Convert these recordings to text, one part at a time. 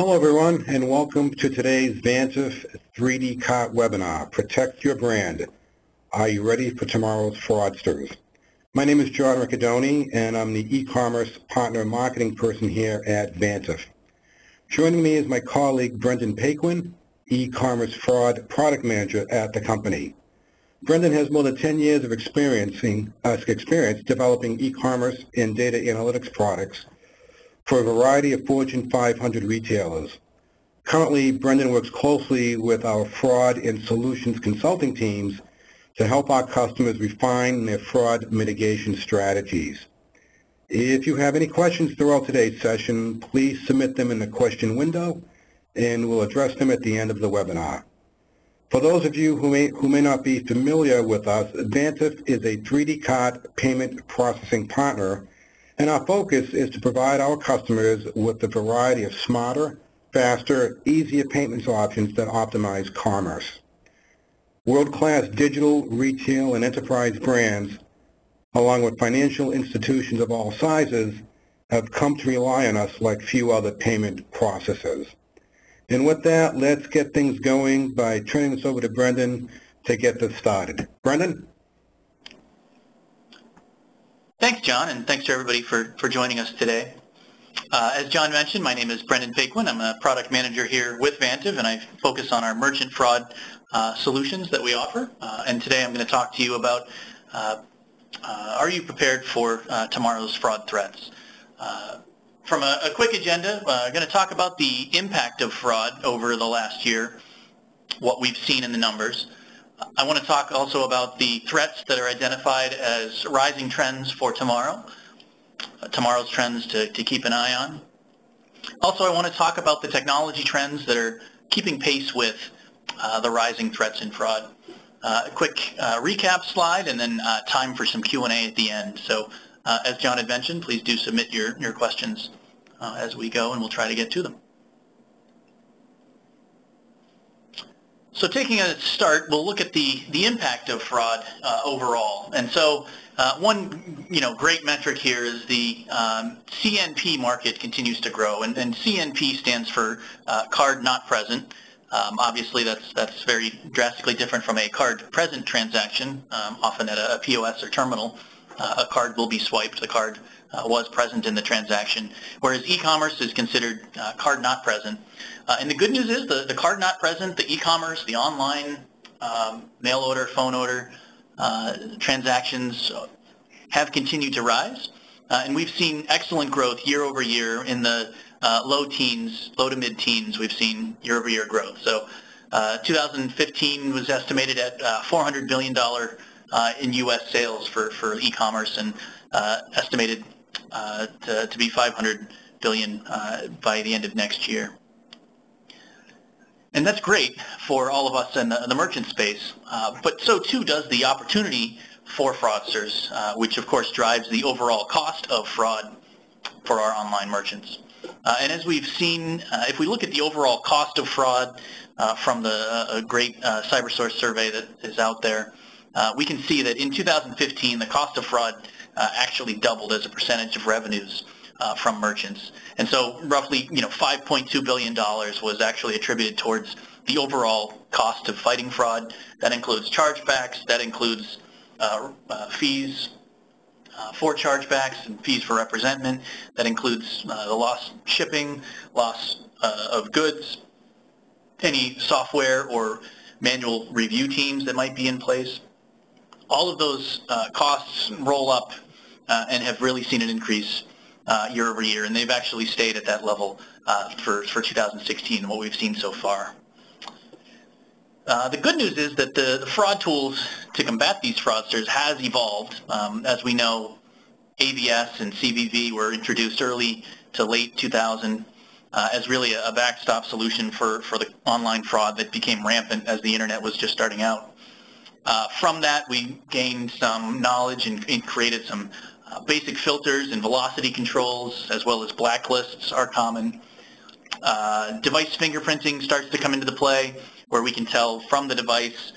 Hello everyone, and welcome to today's Vantiv 3D Cart webinar, Protect Your Brand. Are you ready for tomorrow's fraudsters? My name is John Riccadoni, and I'm the e-commerce partner marketing person here at Vantiv. Joining me is my colleague Brendon Paquin, e-commerce fraud product manager at the company. Brendon has more than 10 years of experience developing e-commerce and data analytics products for a variety of Fortune 500 retailers. Currently, Brendon works closely with our fraud and solutions consulting teams to help our customers refine their fraud mitigation strategies. If you have any questions throughout today's session, please submit them in the question window, and we'll address them at the end of the webinar. For those of you who may not be familiar with us, Vantiv is a 3D Cart payment processing partner, and our focus is to provide our customers with a variety of smarter, faster, easier payments options that optimize commerce. World-class digital, retail, and enterprise brands, along with financial institutions of all sizes, have come to rely on us like few other payment processors. And with that, let's get things going by turning this over to Brendon to get this started. Brendon? Thanks, John, and thanks to everybody for joining us today. As John mentioned, my name is Brendon Paquin. I'm a product manager here with Vantiv, and I focus on our merchant fraud solutions that we offer. And today I'm going to talk to you about are you prepared for tomorrow's fraud threats? From a quick agenda, I'm going to talk about the impact of fraud over the last year, what we've seen in the numbers. I want to talk also about the threats that are identified as rising trends for tomorrow, tomorrow's trends to keep an eye on. Also, I want to talk about the technology trends that are keeping pace with the rising threats in fraud. A quick recap slide, and then time for some Q&A at the end. So as John had mentioned, please do submit your questions as we go, and we'll try to get to them. So taking a start, we'll look at the impact of fraud overall. And so one great metric here is the CNP market continues to grow, and CNP stands for card not present. Obviously, that's very drastically different from a card present transaction. Often at a POS or terminal, a card will be swiped. The card was present in the transaction, whereas e-commerce is considered card not present. And the good news is the card not present, the e-commerce, the online mail order, phone order transactions have continued to rise. And we've seen excellent growth year over year in the low to mid-teens. We've seen year-over-year growth. So 2015 was estimated at $400 billion in U.S. sales for e-commerce, and estimated to be $500 billion by the end of next year. And that's great for all of us in the merchant space, but so too does the opportunity for fraudsters, which of course drives the overall cost of fraud for our online merchants. And as we've seen, if we look at the overall cost of fraud from the great CyberSource survey that is out there, we can see that in 2015, the cost of fraud actually doubled as a percentage of revenues from merchants. And so roughly, $5.2 billion was actually attributed towards the overall cost of fighting fraud. That includes chargebacks, that includes fees for chargebacks and fees for representment. That includes the lost shipping, loss of goods, any software or manual review teams that might be in place. All of those costs roll up and have really seen an increase year over year, and they've actually stayed at that level for 2016, what we've seen so far. The good news is that the fraud tools to combat these fraudsters has evolved. As we know, AVS and CVV were introduced early to late 2000 as really a backstop solution for the online fraud that became rampant as the internet was just starting out. From that, we gained some knowledge and created some basic filters and velocity controls, as well as blacklists are common. Device fingerprinting starts to come into the play, where we can tell from the device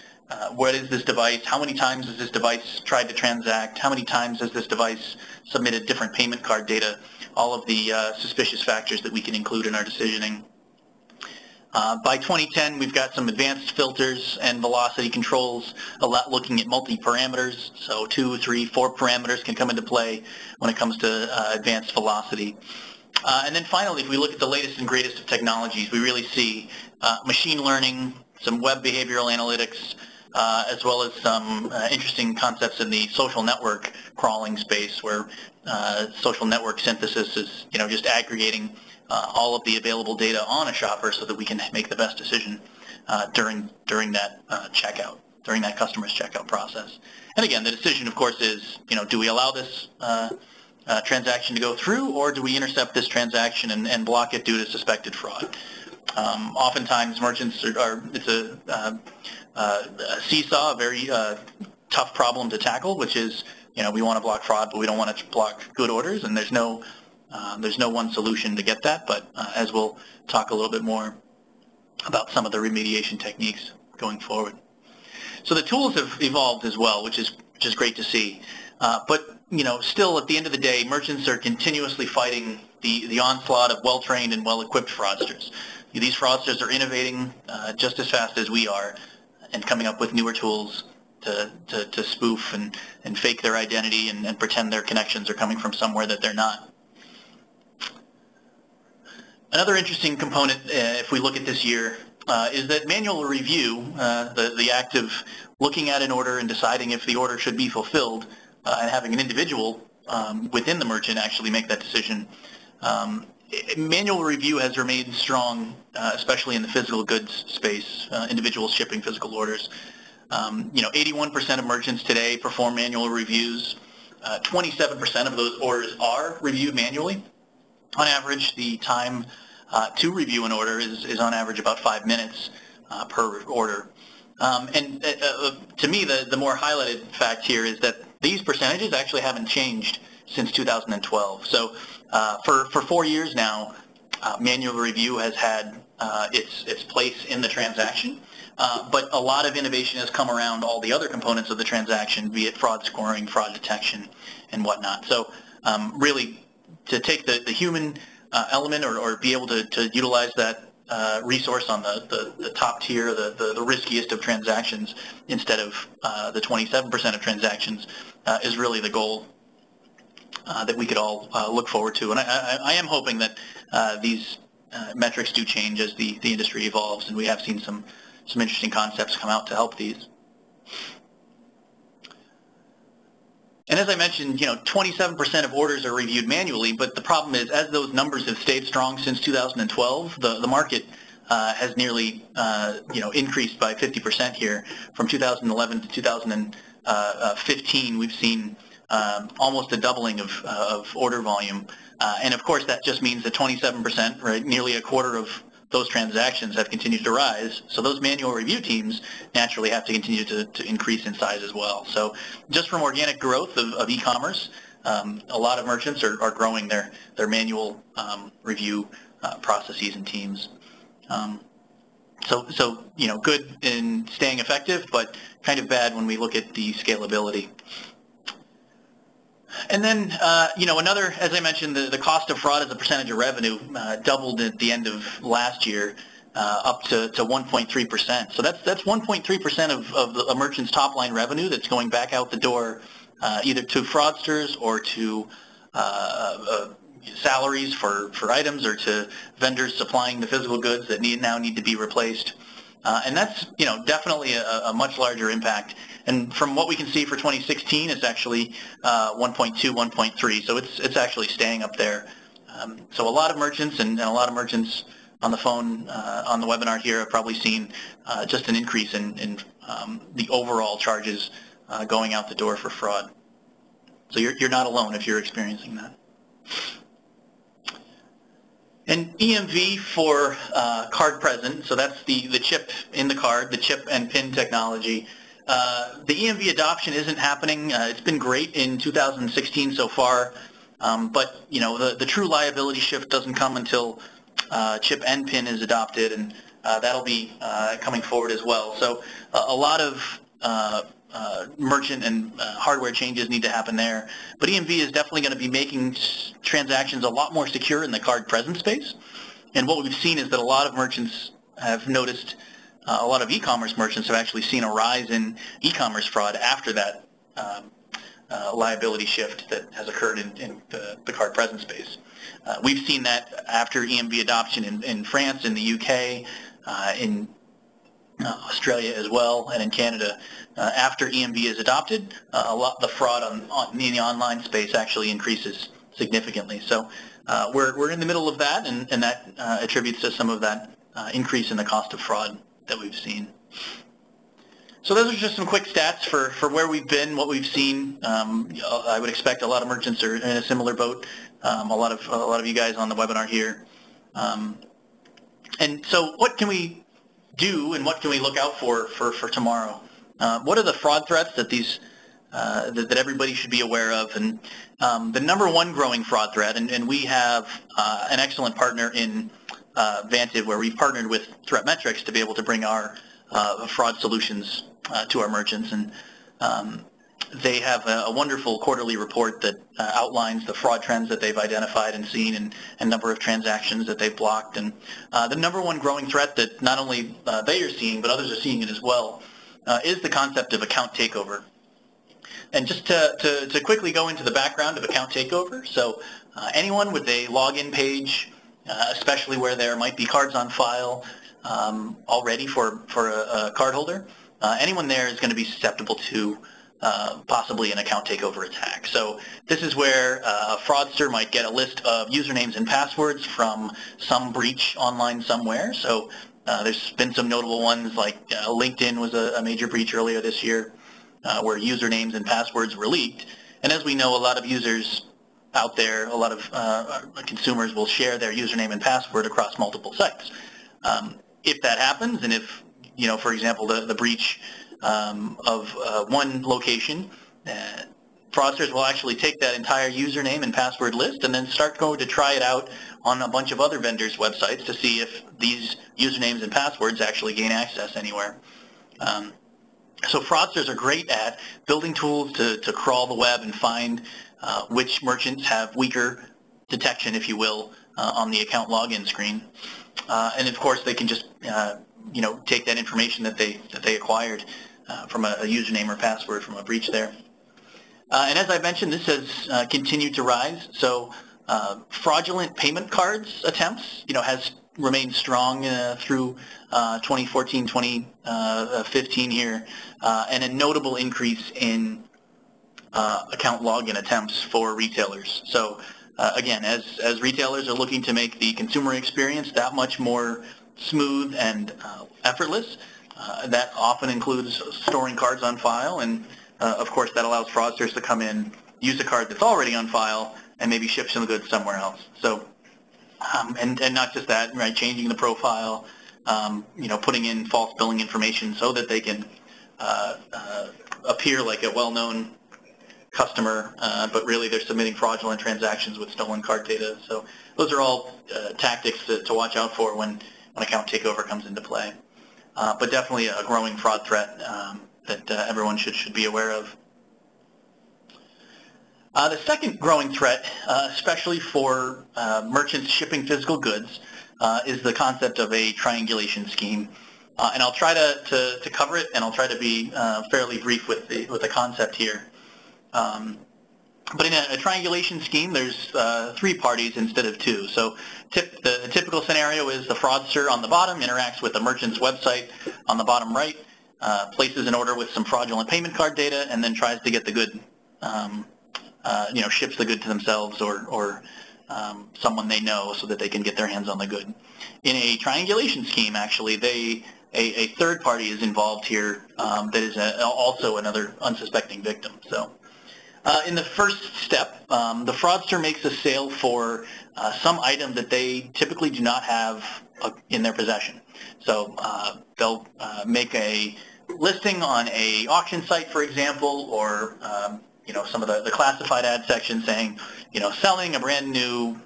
what is this device, how many times has this device tried to transact, how many times has this device submitted different payment card data, all of the suspicious factors that we can include in our decisioning. By 2010, we've got some advanced filters and velocity controls, looking at multi-parameters, so 2, 3, 4 parameters can come into play when it comes to advanced velocity. And then finally, if we look at the latest and greatest of technologies, we really see machine learning, some web behavioral analytics, as well as some interesting concepts in the social network crawling space, where social network synthesis is, just aggregating all of the available data on a shopper so that we can make the best decision during that checkout, during that customer's checkout process. And again, the decision, of course, is, do we allow this transaction to go through, or do we intercept this transaction and block it due to suspected fraud? Oftentimes, merchants it's a seesaw, a very tough problem to tackle, which is, we want to block fraud, but we don't want to block good orders, and there's no one solution to get that, but as we'll talk a little bit more about some of the remediation techniques going forward. So the tools have evolved as well, which is great to see. But still at the end of the day, merchants are continuously fighting the onslaught of well-trained and well-equipped fraudsters. These fraudsters are innovating just as fast as we are and coming up with newer tools to spoof and fake their identity and pretend their connections are coming from somewhere that they're not. Another interesting component, if we look at this year, is that manual review, the act of looking at an order and deciding if the order should be fulfilled, and having an individual within the merchant actually make that decision. Manual review has remained strong, especially in the physical goods space, individuals shipping physical orders. 81% of merchants today perform manual reviews. 27% of those orders are reviewed manually. On average, the time to review an order is on average about 5 minutes per order. To me, the more highlighted fact here is that these percentages actually haven't changed since 2012. So for 4 years now, manual review has had its place in the transaction, but a lot of innovation has come around all the other components of the transaction, be it fraud scoring, fraud detection, and whatnot. So really, to take the human element or be able to utilize that resource on the top tier, the riskiest of transactions, instead of the 27% of transactions, is really the goal that we could all look forward to. And I am hoping that these metrics do change as the industry evolves, and we have seen some interesting concepts come out to help these. And as I mentioned, 27% of orders are reviewed manually, but the problem is, as those numbers have stayed strong since 2012, the market has nearly, increased by 50% here. From 2011 to 2015, we've seen almost a doubling of order volume. And of course, that just means that 27%, right, nearly a quarter of those transactions have continued to rise. So those manual review teams naturally have to continue to increase in size as well. So just from organic growth of e-commerce, a lot of merchants are growing their manual review processes and teams. So good in staying effective, but kind of bad when we look at the scalability. And then, another, as I mentioned, the cost of fraud as a percentage of revenue doubled at the end of last year, up to 1.3%. So that's 1.3% of a merchant's top line revenue that's going back out the door, either to fraudsters or to salaries for items, or to vendors supplying the physical goods that now need to be replaced. And that's, definitely a much larger impact. And from what we can see for 2016, it's actually 1.2, 1.3. So it's actually staying up there. So a lot of merchants and a lot of merchants on the phone, on the webinar here, have probably seen just an increase in the overall charges going out the door for fraud. So you're not alone if you're experiencing that. And EMV for card present, so that's the chip in the card, the chip and PIN technology. The EMV adoption isn't happening. It's been great in 2016 so far, but the true liability shift doesn't come until chip and PIN is adopted, and that'll be coming forward as well. So a lot of merchant and hardware changes need to happen there. But EMV is definitely going to be making transactions a lot more secure in the card present space. And what we've seen is that a lot of merchants have noticed a lot of e-commerce merchants have actually seen a rise in e-commerce fraud after that liability shift that has occurred in the card present space. We've seen that after EMV adoption in France, in the UK, in Australia as well, and in Canada. After EMV is adopted, the fraud in the online space actually increases significantly. So we're in the middle of that, and that attributes to some of that increase in the cost of fraud that we've seen. So those are just some quick stats for where we've been, what we've seen. I would expect a lot of merchants are in a similar boat. A lot of you guys on the webinar here. And so what can we do, and what can we look out for tomorrow? What are the fraud threats that that everybody should be aware of? And the number one growing fraud threat, and we have an excellent partner in Vantiv, where we've partnered with ThreatMetrics to be able to bring our fraud solutions to our merchants, and they have a wonderful quarterly report that outlines the fraud trends that they've identified and seen, and number of transactions that they've blocked. And the number one growing threat that not only they are seeing, but others are seeing it as well, is the concept of account takeover. And just to quickly go into the background of account takeover, so anyone with a login page, especially where there might be cards on file already for a cardholder, anyone there is going to be susceptible to possibly an account takeover attack. So this is where a fraudster might get a list of usernames and passwords from some breach online somewhere. So there's been some notable ones, like LinkedIn was a major breach earlier this year, where usernames and passwords were leaked. And as we know, a lot of users out there, a lot of consumers will share their username and password across multiple sites. If that happens, and if, for example, the breach of one location, fraudsters will actually take that entire username and password list and then start going to try it out on a bunch of other vendors' websites to see if these usernames and passwords actually gain access anywhere. So fraudsters are great at building tools to crawl the web and find which merchants have weaker detection, if you will, on the account login screen. And of course, they can just take that information that they acquired from a username or password from a breach there. And as I mentioned, this has continued to rise. So fraudulent payment cards attempts, has remained strong through 2014, 2015 here, and a notable increase in account login attempts for retailers. So again, as retailers are looking to make the consumer experience that much more smooth and effortless, that often includes storing cards on file, and of course that allows fraudsters to come in, use a card that's already on file, and maybe ship some goods somewhere else. So, and not just that, right? Changing the profile, putting in false billing information so that they can appear like a well-known customer, but really they're submitting fraudulent transactions with stolen card data. So those are all tactics to watch out for when account takeover comes into play. But definitely a growing fraud threat that everyone should be aware of. The second growing threat, especially for merchants shipping physical goods, is the concept of a triangulation scheme. And I'll try to cover it, and I'll try to be fairly brief with the concept here. But in a triangulation scheme, there's 3 parties instead of 2. So the typical scenario is the fraudster on the bottom interacts with the merchant's website on the bottom right, places an order with some fraudulent payment card data, and then tries to get the good, ships the good to themselves or someone they know so that they can get their hands on the good. In a triangulation scheme, actually, a third party is involved here that is also another unsuspecting victim. So in the first step, the fraudster makes a sale for some item that they typically do not have in their possession. So they'll make a listing on a auction site, for example, or some of the classified ad section saying, selling a brand new,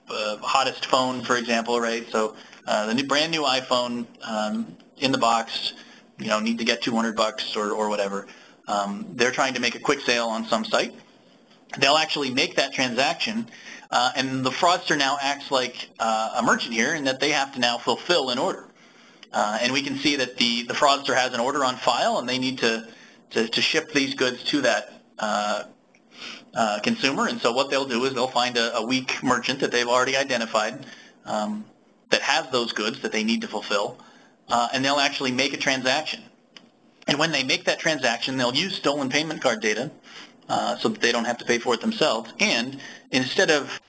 hottest phone, for example, right? So the brand new iPhone in the box, need to get $200 or whatever. They're trying to make a quick sale on some site. They'll actually make that transaction, and the fraudster now acts like a merchant here in that they have to now fulfill an order. And we can see that the fraudster has an order on file, and they need to ship these goods to that consumer. And so what they'll do is they'll find a weak merchant that they've already identified that has those goods that they need to fulfill, and they'll actually make a transaction. And when they make that transaction, they'll use stolen payment card data so that they don't have to pay for it themselves. And instead of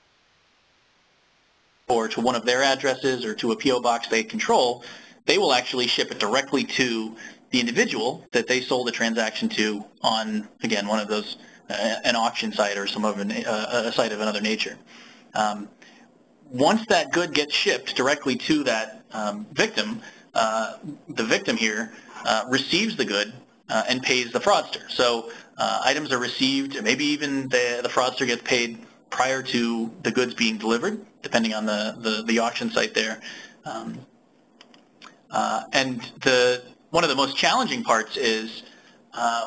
or to one of their addresses or to a P.O. box they control, they will actually ship it directly to the individual that they sold the transaction to on, again, one of those, an auction site or some of a site of another nature. Once that good gets shipped directly to that victim, the victim here receives the good and pays the fraudster. So items are received, maybe even the fraudster gets paid prior to the goods being delivered, depending on the auction site there. And one of the most challenging parts is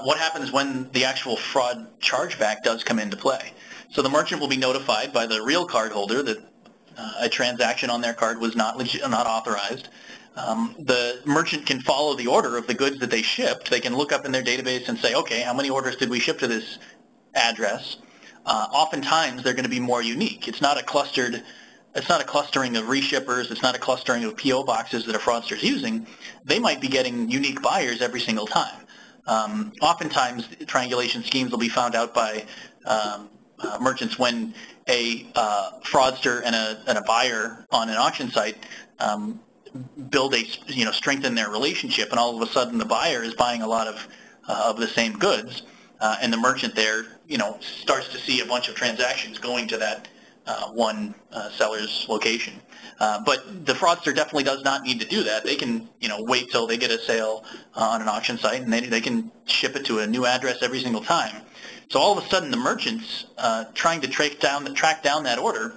what happens when the actual fraud chargeback does come into play. So the merchant will be notified by the real card holder that a transaction on their card was not authorized. The merchant can follow the order of the goods that they shipped. They can look up in their database and say, okay, how many orders did we ship to this address? Oftentimes they're going to be more unique. It's not a clustering of reshippers. It's not a clustering of P.O. boxes that a fraudster is using. They might be getting unique buyers every single time. Oftentimes, triangulation schemes will be found out by merchants when a fraudster and a buyer on an auction site strengthen their relationship, and all of a sudden the buyer is buying a lot of the same goods, and the merchant there, starts to see a bunch of transactions going to that one seller's location. But the fraudster definitely does not need to do that. They can, wait till they get a sale on an auction site, and they can ship it to a new address every single time. So all of a sudden, the merchants trying to track down that order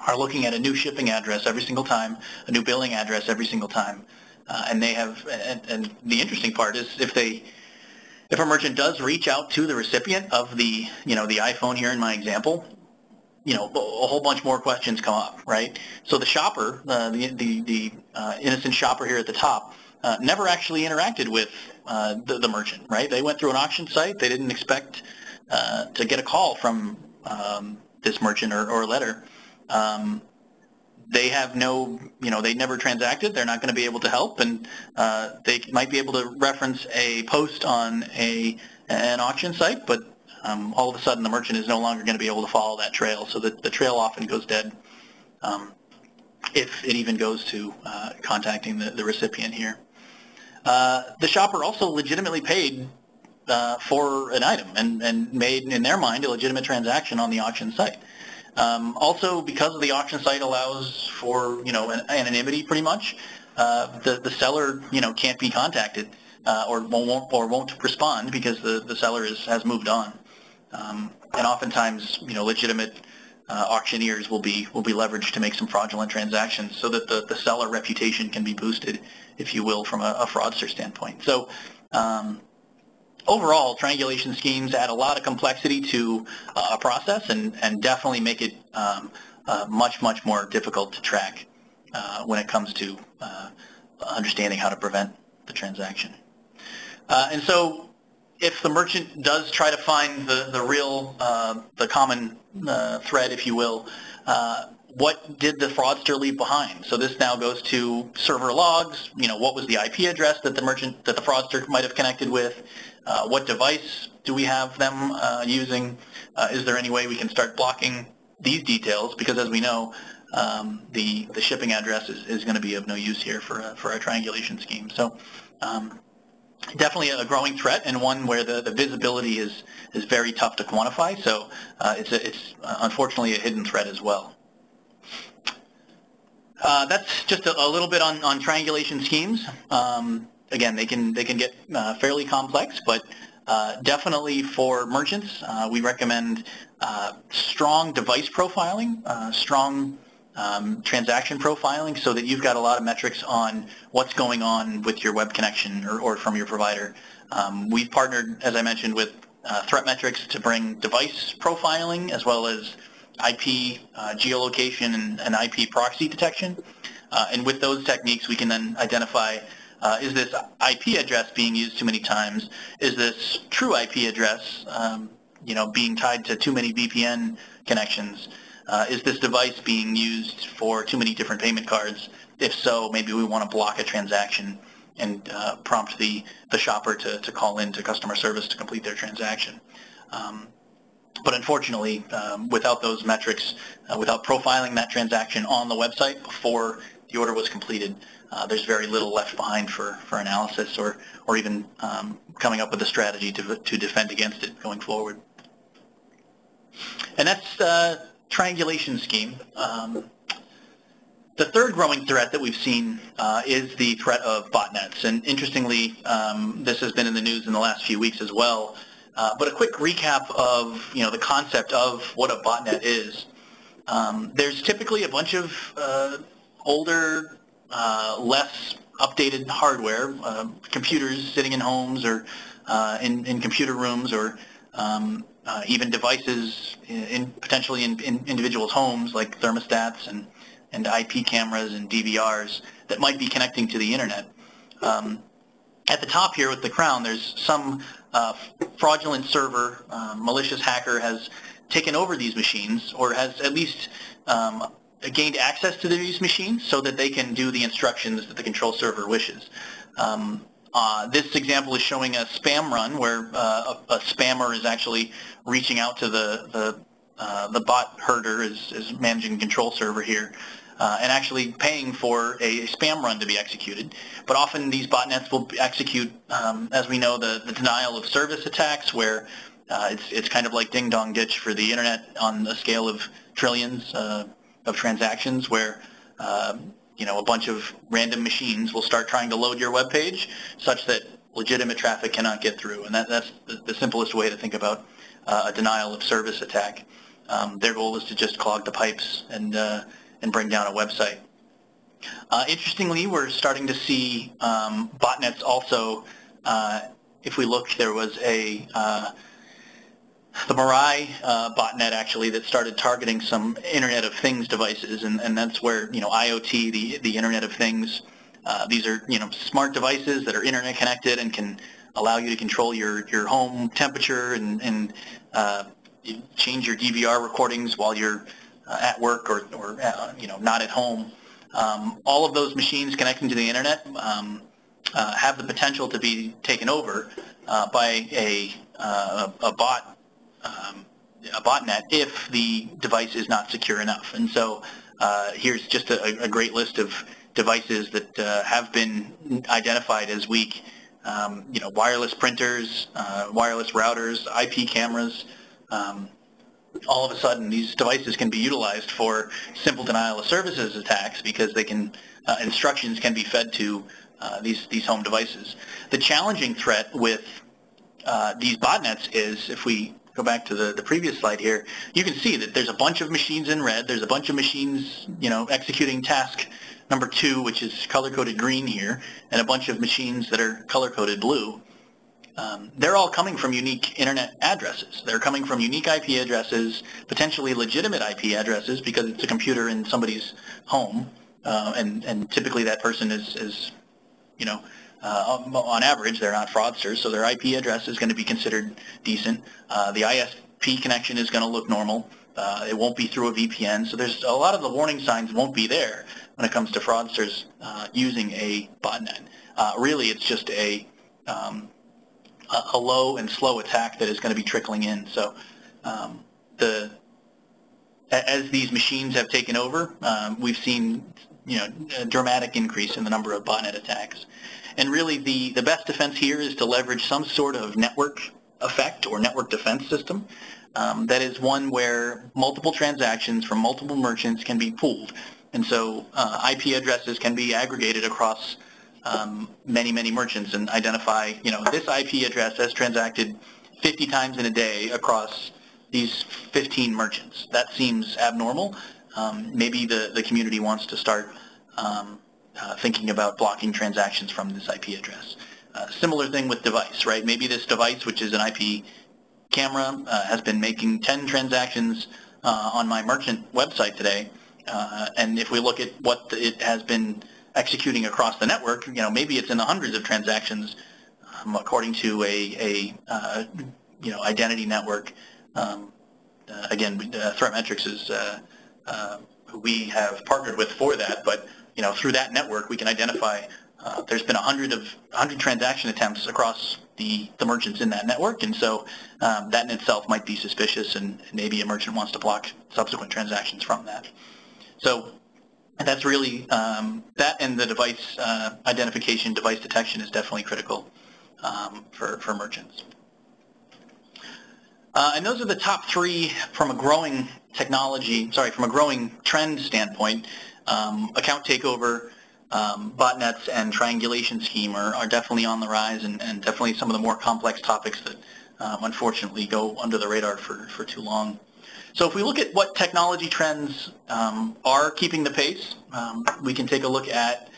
are looking at a new shipping address every single time, a new billing address every single time, and they have. And the interesting part is if a merchant does reach out to the recipient of the iPhone here in my example, a whole bunch more questions come up, right? So the shopper, the innocent shopper here at the top, never actually interacted with the merchant, right? They went through an auction site. They didn't expect to get a call from this merchant or a letter. They have no, they never transacted. They're not going to be able to help, and they might be able to reference a post on an auction site, but all of a sudden the merchant is no longer going to be able to follow that trail, so that the trail often goes dead if it even goes to contacting the recipient here. The shopper also legitimately paid for an item and made, in their mind, a legitimate transaction on the auction site. Also, because the auction site allows for anonymity pretty much, the seller can't be contacted or won't respond because the seller has moved on. And oftentimes, legitimate auctioneers will be leveraged to make some fraudulent transactions so that the seller reputation can be boosted, if you will, from a fraudster standpoint. So overall, triangulation schemes add a lot of complexity to a process and definitely make it much more difficult to track when it comes to understanding how to prevent the transaction. And so if the merchant does try to find the real, the common thread, if you will, what did the fraudster leave behind? So this now goes to server logs. What was the IP address that the fraudster might have connected with? What device do we have them using? Is there any way we can start blocking these details? Because as we know, the shipping address is going to be of no use here for a triangulation scheme. So definitely a growing threat, and one where the visibility is very tough to quantify. So it's unfortunately a hidden threat as well. That's just a little bit on triangulation schemes. Again, they can get fairly complex, but definitely for merchants, we recommend strong device profiling, strong transaction profiling, so that you've got a lot of metrics on what's going on with your web connection or from your provider. We've partnered, as I mentioned, with threat metrics to bring device profiling as well as IP geolocation and IP proxy detection. And with those techniques, we can then identify, is this IP address being used too many times? Is this true IP address, being tied to too many VPN connections? Is this device being used for too many different payment cards? If so, maybe we want to block a transaction and prompt the shopper to call in to customer service to complete their transaction. But unfortunately, without those metrics, without profiling that transaction on the website before the order was completed, there's very little left behind for analysis or even coming up with a strategy to defend against it going forward. And that's triangulation scheme. The third growing threat that we've seen is the threat of botnets. And interestingly, this has been in the news in the last few weeks as well. But a quick recap of the concept of what a botnet is. There's typically a bunch of older, less updated hardware, computers sitting in homes or in computer rooms, or even devices potentially in individuals' homes, like thermostats and IP cameras and DVRs that might be connecting to the internet. At the top here with the crown, there's some fraudulent server, malicious hacker has taken over these machines, or has at least gained access to these machines so that they can do the instructions that the control server wishes. This example is showing a spam run where a spammer is actually reaching out to the bot herder, is managing the control server here, and actually paying for a spam run to be executed. But often these botnets will execute, as we know, the denial of service attacks, where it's kind of like ding dong ditch for the internet on a scale of trillions of transactions, where a bunch of random machines will start trying to load your web page such that legitimate traffic cannot get through. And that's the simplest way to think about a denial of service attack. Their goal is to just clog the pipes and bring down a website. Interestingly, we're starting to see botnets also. If we look, there was the Mirai botnet actually that started targeting some Internet of Things devices, and that's where IoT, the Internet of Things, these are smart devices that are internet connected and can allow you to control your home temperature and change your DVR recordings while you're at work or not at home. All of those machines connecting to the internet have the potential to be taken over by a botnet if the device is not secure enough. And so here's just a great list of devices that have been identified as weak. Wireless printers, wireless routers, IP cameras. All of a sudden, these devices can be utilized for simple denial of services attacks because they can instructions can be fed to these home devices. The challenging threat with these botnets is, if we go back to the previous slide here, you can see that there's a bunch of machines in red. There's a bunch of machines, executing task number 2, which is color-coded green here, and a bunch of machines that are color-coded blue. They're all coming from unique internet addresses. They're coming from unique IP addresses, potentially legitimate IP addresses, because it's a computer in somebody's home, and typically that person is on average, they're not fraudsters, so their IP address is going to be considered decent. The ISP connection is going to look normal. It won't be through a VPN, so there's a lot of the warning signs won't be there when it comes to fraudsters using a botnet. Really, it's just a low and slow attack that is going to be trickling in. So as these machines have taken over, we've seen a dramatic increase in the number of botnet attacks. And really the best defense here is to leverage some sort of network effect or network defense system that is one where multiple transactions from multiple merchants can be pooled. And so IP addresses can be aggregated across many merchants and identify, this IP address has transacted 50 times in a day across these 15 merchants. That seems abnormal. Maybe the community wants to start thinking about blocking transactions from this IP address. Similar thing with device, right? Maybe this device, which is an IP camera, has been making 10 transactions on my merchant website today, and if we look at what it has been executing across the network, maybe it's in the hundreds of transactions, according to a identity network. Again, ThreatMetrics is who we have partnered with for that, but through that network we can identify there's been 100 transaction attempts across the merchants in that network, and so that in itself might be suspicious, and maybe a merchant wants to block subsequent transactions from that. So that's really, that and the device identification, device detection is definitely critical for merchants. And those are the top three from a growing from a growing trend standpoint. Account takeover, botnets, and triangulation scheme are definitely on the rise, and definitely some of the more complex topics that unfortunately go under the radar for too long. So if we look at what technology trends are keeping the pace, we can take a look at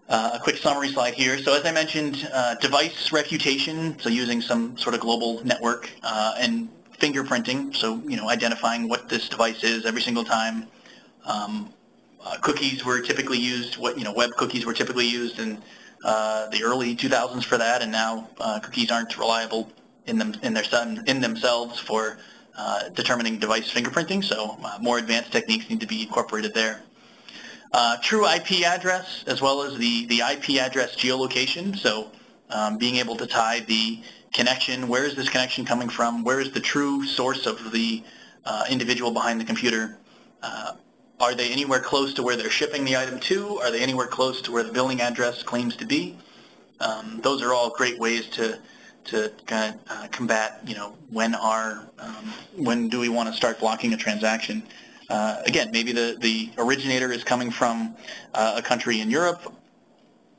a quick summary slide here. So as I mentioned, device reputation, so using some sort of global network, and fingerprinting, so identifying what this device is every single time. Cookies were typically used, web cookies were typically used in the early 2000s for that, and now cookies aren't reliable in themselves for determining device fingerprinting, so more advanced techniques need to be incorporated there. True IP address, as well as the IP address geolocation, so being able to tie the connection, where is this connection coming from, where is the true source of the individual behind the computer, are they anywhere close to where they're shipping the item to, are they anywhere close to where the billing address claims to be. Those are all great ways to kind of combat, when do we want to start blocking a transaction. Again, maybe the originator is coming from a country in Europe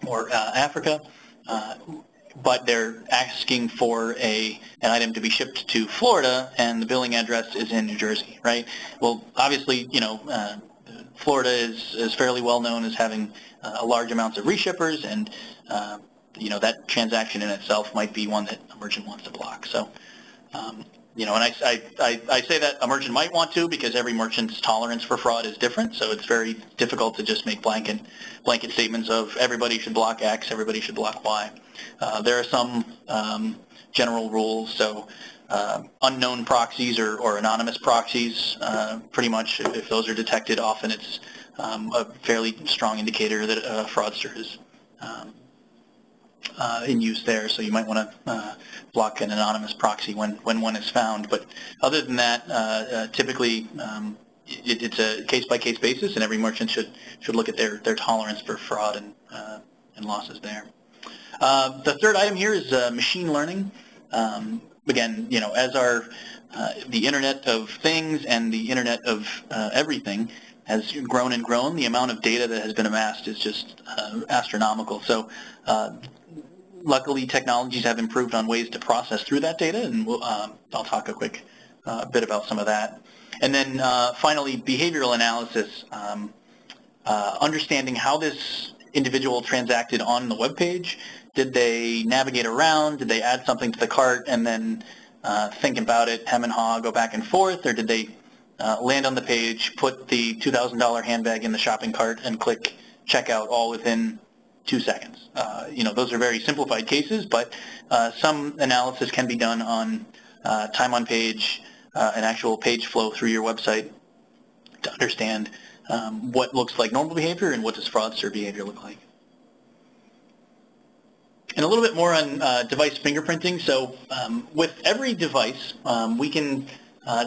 or Africa, but they're asking for an item to be shipped to Florida, and the billing address is in New Jersey, right? Well, obviously, Florida is fairly well known as having a large amounts of reshippers, and that transaction in itself might be one that a merchant wants to block. So, and I say that a merchant might want to, because every merchant's tolerance for fraud is different, so it's very difficult to just make blanket statements of everybody should block X, everybody should block Y. There are some general rules, so unknown proxies or anonymous proxies, pretty much if those are detected, often it's a fairly strong indicator that a fraudster is in use there, so you might want to block an anonymous proxy when one is found. But other than that, typically it's a case-by-case basis, and every merchant should look at their tolerance for fraud and losses there. The third item here is machine learning. Again, as the Internet of Things and the Internet of everything has grown and grown, the amount of data that has been amassed is just astronomical. So luckily, technologies have improved on ways to process through that data, and I'll talk a quick bit about some of that. And then finally, behavioral analysis, understanding how this individual transacted on the web page. Did they navigate around? Did they add something to the cart and then think about it, hem and haw, go back and forth? Or did they land on the page, put the $2,000 handbag in the shopping cart, and click checkout all within 2 seconds? Those are very simplified cases, but some analysis can be done on time on page, an actual page flow through your website to understand what looks like normal behavior and what does fraudster behavior look like. And a little bit more on device fingerprinting. So with every device, we can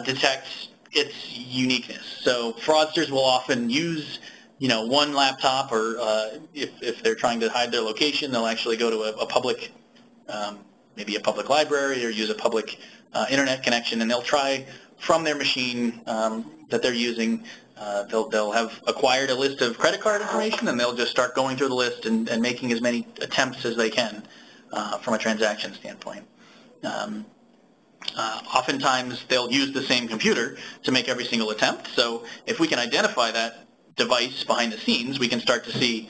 detect its uniqueness. So fraudsters will often use one laptop, or if they're trying to hide their location, they'll actually go to a public, maybe a public library, or use a public internet connection, and they'll try from their machine that they're using. They'll have acquired a list of credit card information, and they'll just start going through the list and making as many attempts as they can from a transaction standpoint. Oftentimes, they'll use the same computer to make every single attempt. So if we can identify that device behind the scenes, we can start to see,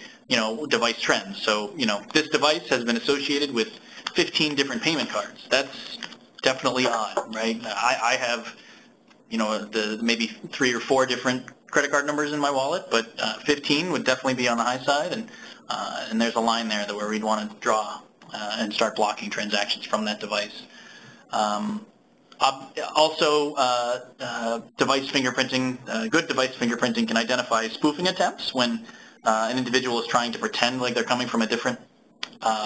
device trends. So, this device has been associated with 15 different payment cards. That's definitely odd, right? I have the maybe 3 or 4 different credit card numbers in my wallet, but 15 would definitely be on the high side, and there's a line there where we'd want to draw and start blocking transactions from that device. Also, device fingerprinting, good device fingerprinting can identify spoofing attempts when an individual is trying to pretend like they're coming from a different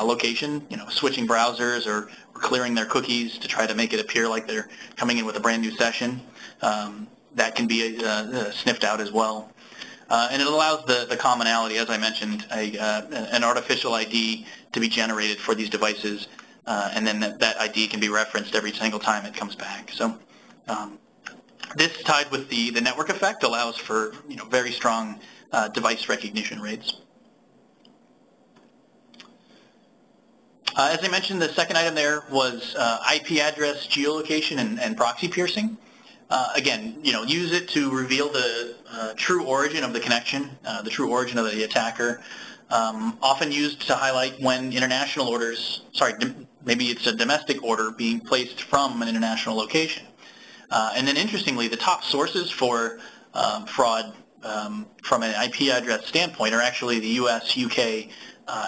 location, switching browsers or clearing their cookies to try to make it appear like they're coming in with a brand new session. That can be sniffed out as well. And it allows the commonality, as I mentioned, an artificial ID to be generated for these devices, and then that ID can be referenced every single time it comes back. So this, tied with the network effect, allows for very strong device recognition rates. As I mentioned, the second item there was IP address geolocation and proxy piercing. Again, use it to reveal the true origin of the connection, the true origin of the attacker. Often used to highlight when international orders, maybe it's a domestic order being placed from an international location. And then interestingly, the top sources for fraud from an IP address standpoint are actually the US, UK,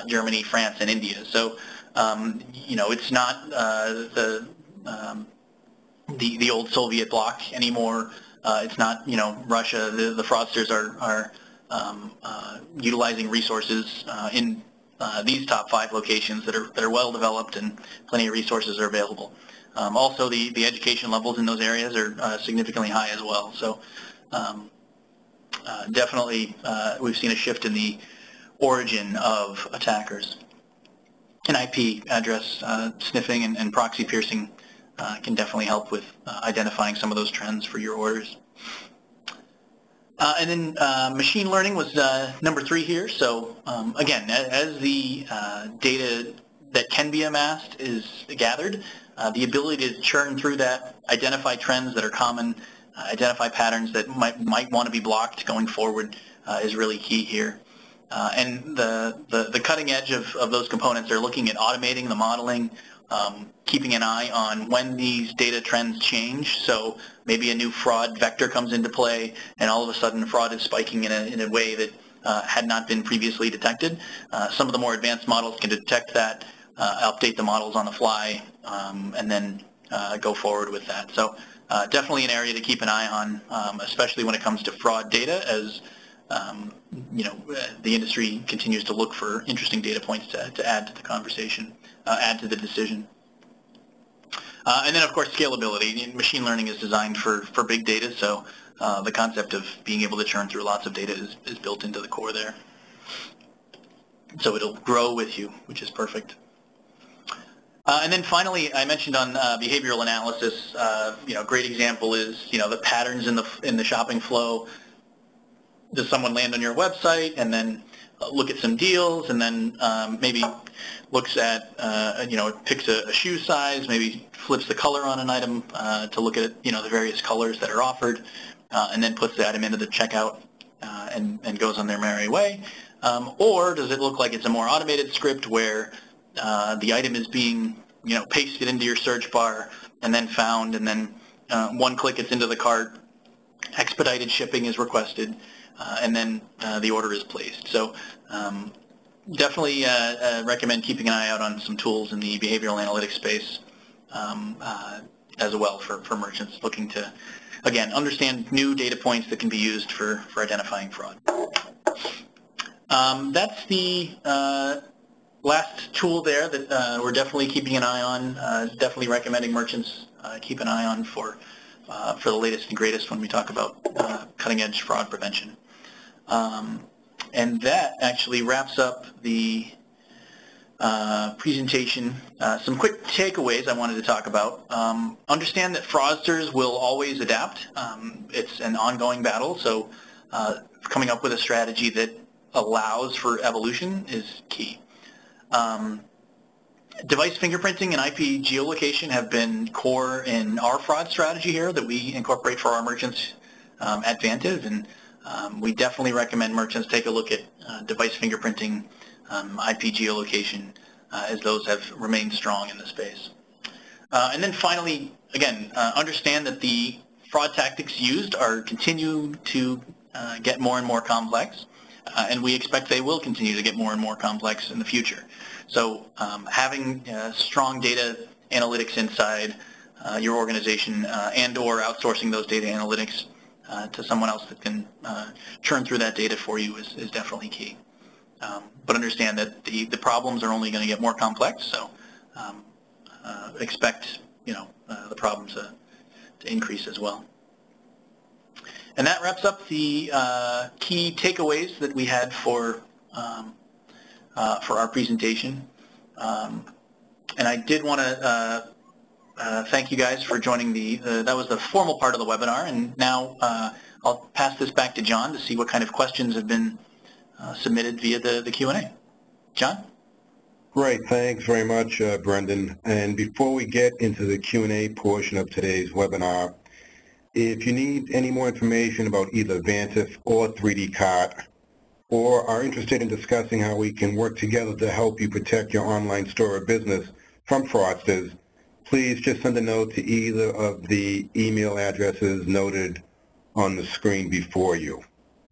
Germany, France, and India. So, it's not the old Soviet bloc anymore. It's not, Russia. The fraudsters are utilizing resources in these top 5 locations that are well developed, and plenty of resources are available. Also, the education levels in those areas are significantly high as well. So definitely we've seen a shift in the origin of attackers. And IP address sniffing and proxy piercing can definitely help with identifying some of those trends for your orders. And then machine learning was number 3 here. So again, as the data that can be amassed is gathered, the ability to churn through that, identify trends that are common, identify patterns that might want to be blocked going forward is really key here. And the cutting edge of those components are looking at automating the modeling, keeping an eye on when these data trends change. So maybe a new fraud vector comes into play, and all of a sudden fraud is spiking in a way that had not been previously detected. Some of the more advanced models can detect that, update the models on the fly, and then go forward with that. So definitely an area to keep an eye on, especially when it comes to fraud data, as the industry continues to look for interesting data points to add to the conversation, add to the decision. And then, of course, scalability. Machine learning is designed for big data, so the concept of being able to churn through lots of data is built into the core there. So it'll grow with you, which is perfect. And then finally, I mentioned on behavioral analysis, great example is, the patterns in the shopping flow. Does someone land on your website and then look at some deals, and then maybe looks at, picks a shoe size, maybe flips the color on an item to look at, the various colors that are offered, and then puts the item into the checkout and goes on their merry way? Or does it look like it's a more automated script where the item is being, pasted into your search bar and then found, and then one click it's into the cart, expedited shipping is requested, and then the order is placed. So definitely recommend keeping an eye out on some tools in the behavioral analytics space as well for merchants looking to, again, understand new data points that can be used for identifying fraud. That's the last tool there that we're definitely keeping an eye on, definitely recommending merchants keep an eye on for the latest and greatest when we talk about cutting-edge fraud prevention. And that actually wraps up the presentation. Some quick takeaways I wanted to talk about. Understand that fraudsters will always adapt. It's an ongoing battle, so coming up with a strategy that allows for evolution is key. Device fingerprinting and IP geolocation have been core in our fraud strategy here that we incorporate for our merchants at Vantiv, and we definitely recommend merchants take a look at device fingerprinting, IP geolocation, as those have remained strong in the space. And then finally, again, understand that the fraud tactics used are continue to get more and more complex, and we expect they will continue to get more and more complex in the future. So having strong data analytics inside your organization and or outsourcing those data analytics to someone else that can churn through that data for you is definitely key. But understand that the problems are only going to get more complex, so expect the problems to increase as well. And that wraps up the key takeaways that we had for our presentation. And I did want to thank you guys for joining that was the formal part of the webinar, and now I'll pass this back to John to see what kind of questions have been submitted via the Q&A. John? Great, thanks very much, Brendon. And before we get into the Q&A portion of today's webinar, if you need any more information about either Vantiv or 3dcart, or are interested in discussing how we can work together to help you protect your online store or business from fraudsters, please just send a note to either of the email addresses noted on the screen before you.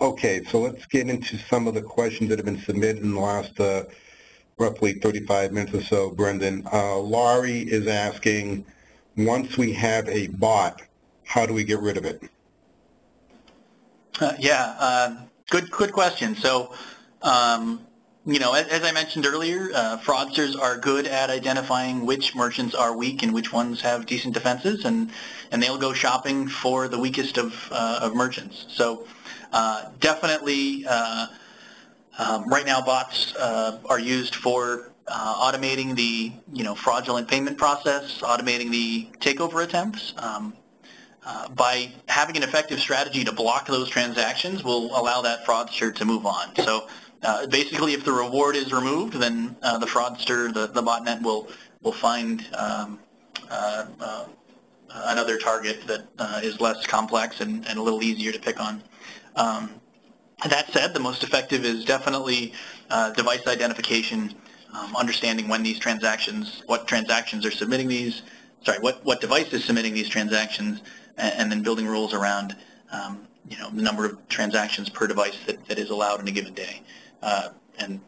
Okay, so let's get into some of the questions that have been submitted in the last roughly 35 minutes or so, Brendon. Laurie is asking, once we have a bot, how do we get rid of it? Good question. So, as I mentioned earlier, fraudsters are good at identifying which merchants are weak and which ones have decent defenses, and they'll go shopping for the weakest of merchants. So definitely right now bots are used for automating the fraudulent payment process, automating the takeover attempts. By having an effective strategy to block those transactions will allow that fraudster to move on. So basically, if the reward is removed, then the fraudster, the botnet, will find another target that is less complex and a little easier to pick on. That said, the most effective is definitely device identification, understanding when these transactions, what transactions are submitting these, what device is submitting these transactions, and then building rules around the number of transactions per device that is allowed in a given day. And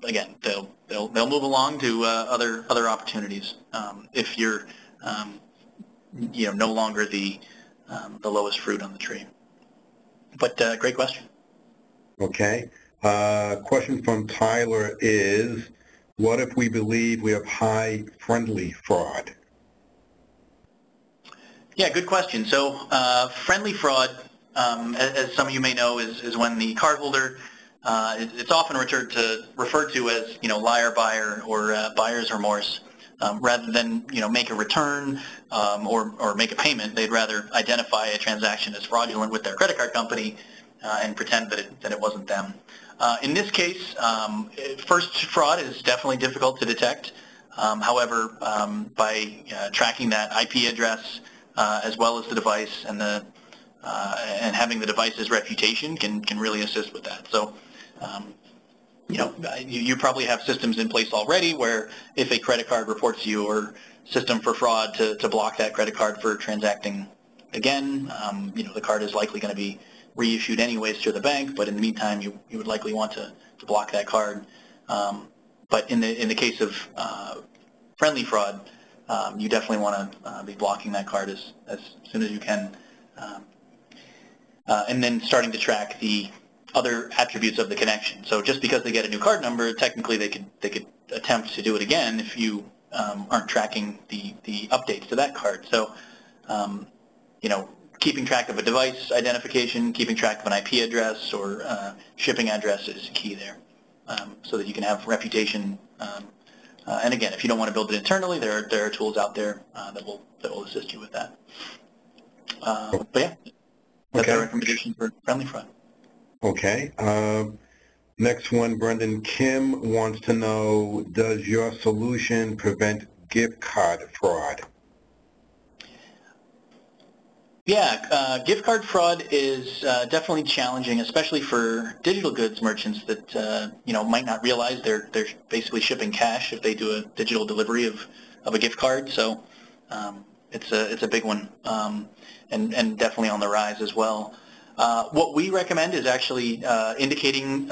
again, they'll move along to other opportunities if you're no longer the lowest fruit on the tree. But great question. Okay. Question from Tyler is, what if we believe we have high friendly fraud? Yeah, good question. So friendly fraud, as some of you may know, is when the cardholder, it's often referred to as liar buyer or buyer's remorse. Rather than make a return or make a payment, they'd rather identify a transaction as fraudulent with their credit card company and pretend that it wasn't them. In this case, first fraud is definitely difficult to detect. However, by tracking that IP address as well as the device and having the device's reputation can really assist with that. So, you probably have systems in place already where if a credit card reports you or system for fraud to block that credit card for transacting again, the card is likely going to be reissued anyways to the bank, but in the meantime, you would likely want to block that card. But in the case of friendly fraud, you definitely want to be blocking that card as soon as you can, and then starting to track the other attributes of the connection. So just because they get a new card number, technically they could attempt to do it again if you aren't tracking the updates to that card. So keeping track of a device identification, keeping track of an IP address or shipping address is key there, so that you can have reputation. And again, if you don't want to build it internally, there are tools out there that will assist you with that. But yeah, that's our recommendation for friendly fraud. Okay. Next one, Brendon. Kim wants to know, does your solution prevent gift card fraud? Yeah, gift card fraud is definitely challenging, especially for digital goods merchants that might not realize they're basically shipping cash if they do a digital delivery of a gift card. So it's a big one, and definitely on the rise as well. What we recommend is actually indicating.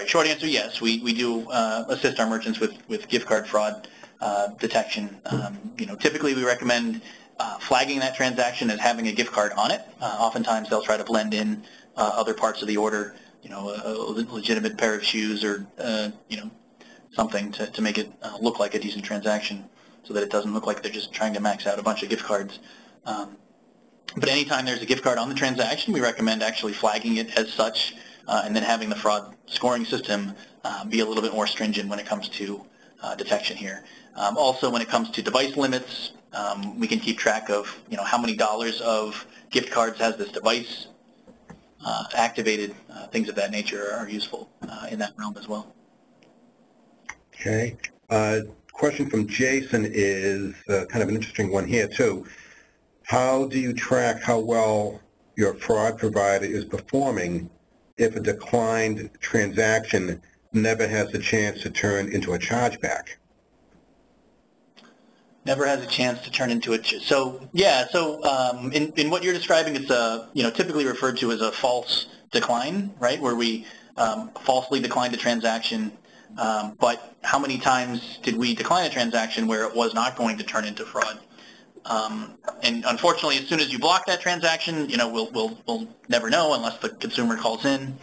Short answer, yes. We do assist our merchants with gift card fraud detection. Typically we recommend flagging that transaction as having a gift card on it. Oftentimes they'll try to blend in other parts of the order, a legitimate pair of shoes or something to make it look like a decent transaction, so that it doesn't look like they're just trying to max out a bunch of gift cards. But anytime there's a gift card on the transaction, we recommend actually flagging it as such, and then having the fraud scoring system be a little bit more stringent when it comes to detection here. Also, when it comes to device limits, we can keep track of how many dollars of gift cards has this device activated. Things of that nature are useful in that realm as well. Okay. Question from Jason is kind of an interesting one here too. How do you track how well your fraud provider is performing if a declined transaction never has a chance to turn into a chargeback? Never has a chance to turn into a in what you're describing, it's typically referred to as a false decline, right? Where we falsely declined a transaction, but how many times did we decline a transaction where it was not going to turn into fraud? And unfortunately, as soon as you block that transaction, we'll never know unless the consumer calls in.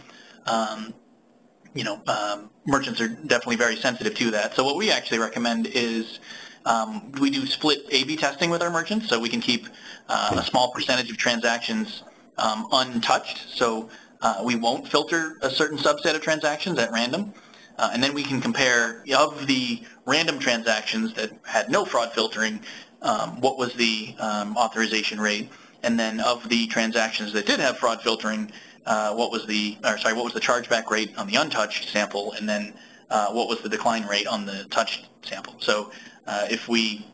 Merchants are definitely very sensitive to that. So what we actually recommend is we do split A/B testing with our merchants, so we can keep a small percentage of transactions untouched. So we won't filter a certain subset of transactions at random. And then we can compare, of the random transactions that had no fraud filtering, what was the authorization rate, and then of the transactions that did have fraud filtering, what was the chargeback rate on the untouched sample, and then what was the decline rate on the touched sample. So if we,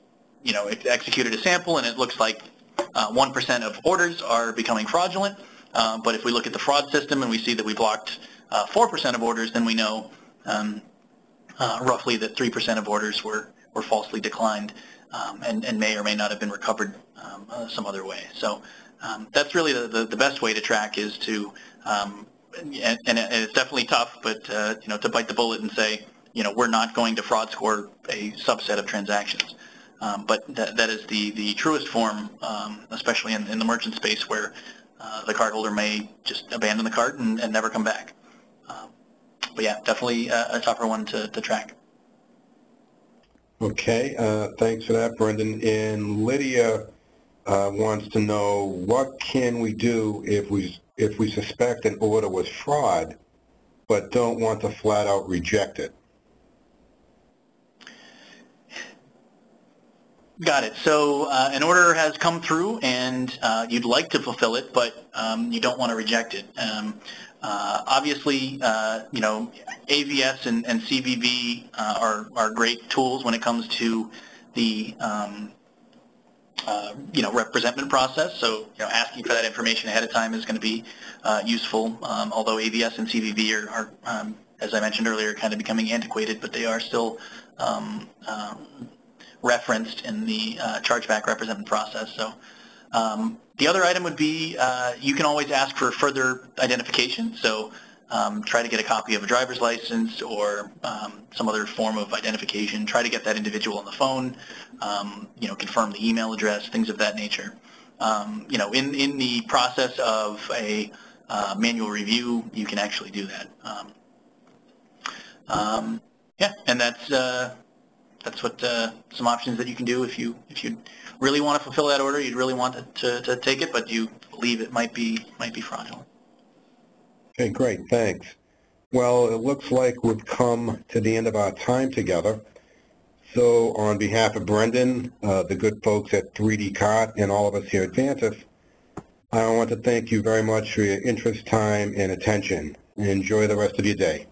executed a sample and it looks like 1% of orders are becoming fraudulent, but if we look at the fraud system and we see that we blocked 4% of orders, then we know roughly that 3% of orders were falsely declined, and may or may not have been recovered some other way. So that's really the best way to track, is to, and it's definitely tough, but to bite the bullet and say, we're not going to fraud score a subset of transactions. But that is the truest form, especially in the merchant space, where the cardholder may just abandon the cart and never come back. But yeah, definitely a tougher one to track. Okay, thanks for that, Brendon. And Lydia wants to know, what can we do if we suspect an order was fraud, but don't want to flat out reject it? Got it. So an order has come through and you'd like to fulfill it, but you don't want to reject it. Obviously, AVS and CVV are great tools when it comes to the representment process. So asking for that information ahead of time is going to be useful. Although AVS and CVV are as I mentioned earlier, kind of becoming antiquated, but they are still referenced in the chargeback representment process. So the other item would be you can always ask for further identification. So try to get a copy of a driver's license or some other form of identification. Try to get that individual on the phone. Confirm the email address, things of that nature. In the process of a manual review, you can actually do that. Yeah, and that's what some options that you can do if you really want to fulfill that order. You'd really want to take it, but you believe it might be fraudulent. Okay, great, thanks. Well, it looks like we've come to the end of our time together. So on behalf of Brendon, the good folks at 3D Cart, and all of us here at Vantiv, I want to thank you very much for your interest, time, and attention. Enjoy the rest of your day.